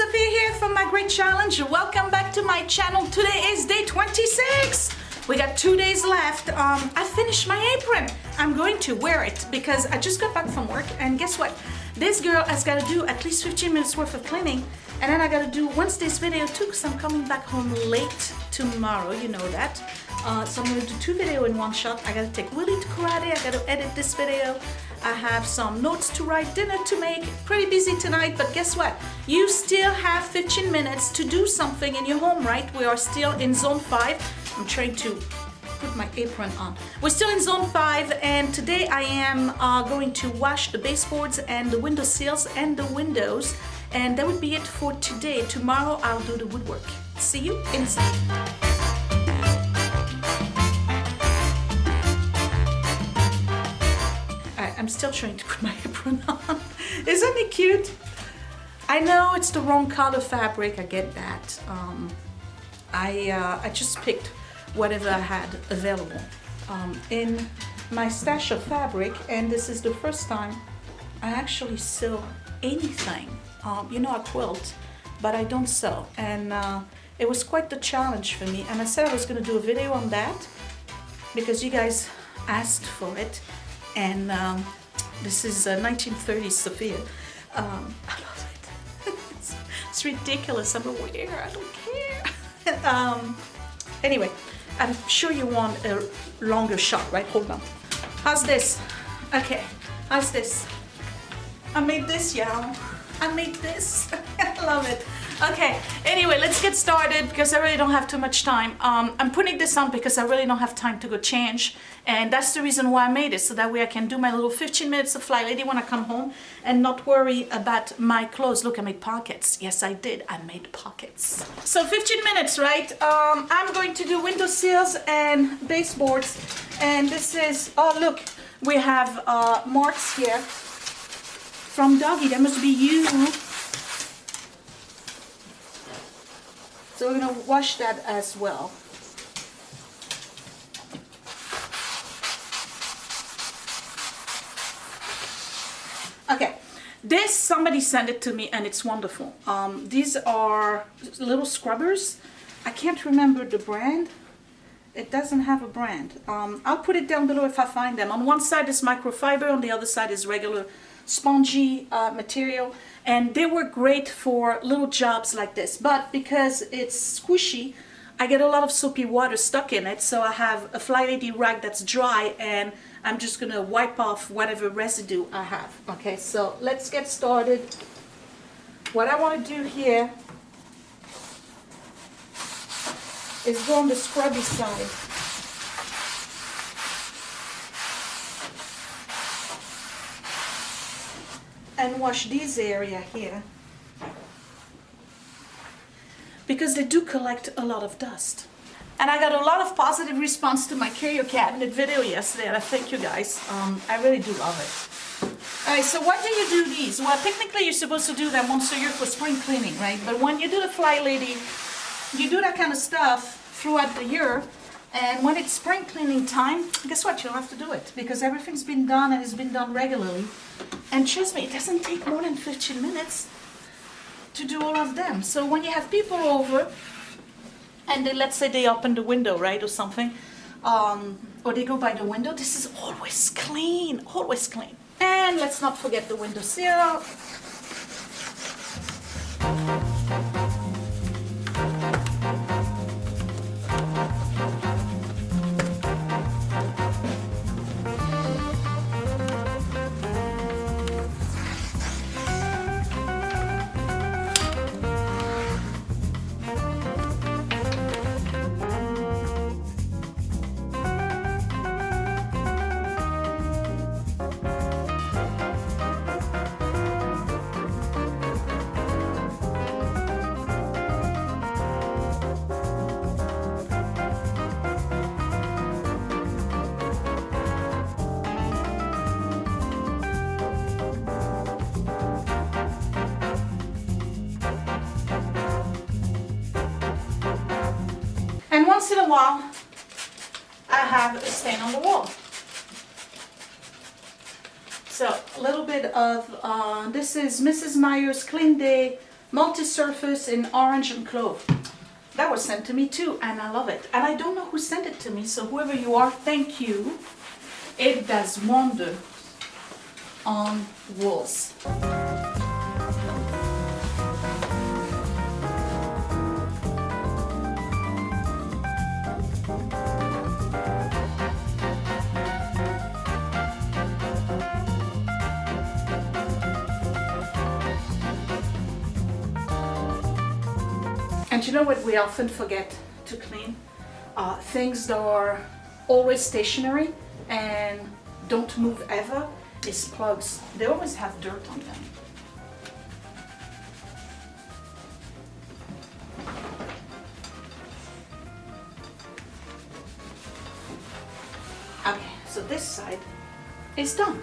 Sophia here from My Great Challenge. Welcome back to my channel. Today is day 26. We got 2 days left. I finished my apron. I'm going to wear it because I just got back from work, and guess what? This girl has got to do at least 15 minutes worth of cleaning, and then I got to do Wednesday's video too because I'm coming back home late tomorrow, you know that. So I'm going to do 2 videos in one shot. I got to take Willie to karate. I got to edit this video. I have some notes to write, dinner to make. Pretty busy tonight, but guess what? You still have 15 minutes to do something in your home, right? We are still in zone 5. I'm trying to put my apron on. We're still in zone 5, and today I am going to wash the baseboards and the window sills and the windows, and that would be it for today. Tomorrow I'll do the woodwork. See you inside. I'm still trying to put my apron on. Isn't it cute? I know it's the wrong color fabric, I get that. I just picked whatever I had available in my stash of fabric, and this is the first time I actually sew anything. You know, I quilt, but I don't sew, and it was quite the challenge for me, and I said I was going to do a video on that because you guys asked for it. And this is 1930s Sophia. I love it. It's ridiculous. I'm aware. I don't care. Anyway, I'm sure you want a longer shot, right? Hold on. How's this? Okay. How's this? I made this, y'all. I made this. I love it. Okay, anyway, let's get started because I really don't have too much time. I'm putting this on because I really don't have time to go change, and that's the reason why I made it, so that way I can do my little 15 minutes of FlyLady when I come home and not worry about my clothes. Look, I made pockets. Yes, I did. I made pockets. So 15 minutes, right? I'm going to do window sills and baseboards, and this is, oh look, we have marks here from Doggy. That must be you. So we're going to wash that as well. Okay, this, somebody sent it to me and it's wonderful. These are little scrubbers. I can't remember the brand. It doesn't have a brand. I'll put it down below if I find them. On one side is microfiber, on the other side is regular spongy material, and they were great for little jobs like this, but because it's squishy, I get a lot of soapy water stuck in it, so I have a FlyLady rag that's dry, and I'm just gonna wipe off whatever residue I have. Okay, so let's get started. What I want to do here is go on the scrubby side. And wash this area here because they do collect a lot of dust. And I got a lot of positive response to my curio cabinet video yesterday, and I thank you guys. I really do love it. Alright, so why do you do these? Well, technically you're supposed to do them once a year for spring cleaning, right? But when you do the FlyLady, you do that kind of stuff throughout the year, and when it's spring cleaning time, guess what? You don't have to do it because everything's been done and it's been done regularly. And trust me, it doesn't take more than 15 minutes to do all of them. So when you have people over and they, let's say they open the window, right, or something, or they go by the window, this is always clean, always clean. And let's not forget the window sill. And once in a while, I have a stain on the wall. So a little bit of, this is Mrs. Meyer's Clean Day multi-surface in orange and clove. That was sent to me too, and I love it. And I don't know who sent it to me, so whoever you are, thank you. It does wonder on walls. And you know what we often forget to clean? Things that are always stationary and don't move ever is plugs. They always have dirt on them. Okay, so this side is done.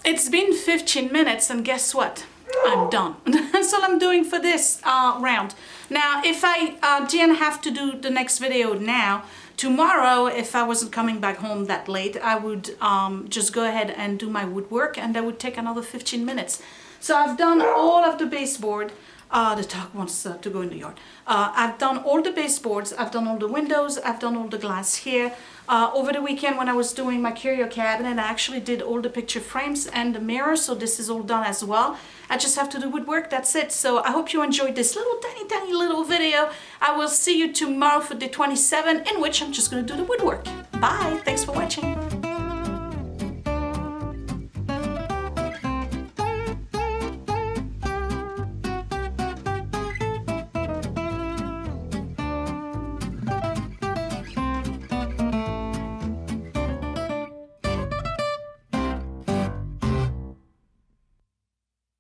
It's been 15 minutes and guess what? I'm done. That's all I'm doing for this round. Now, if I didn't have to do the next video now, tomorrow, if I wasn't coming back home that late, I would just go ahead and do my woodwork, and that would take another 15 minutes. So I've done all of the baseboard. The dog wants to go in the yard. I've done all the baseboards, I've done all the windows, I've done all the glass here. Over the weekend when I was doing my curio cabinet, I actually did all the picture frames and the mirror, so this is all done as well. I just have to do woodwork, that's it. So I hope you enjoyed this little tiny little video. I will see you tomorrow for day 27, in which I'm just going to do the woodwork. Bye, thanks for watching.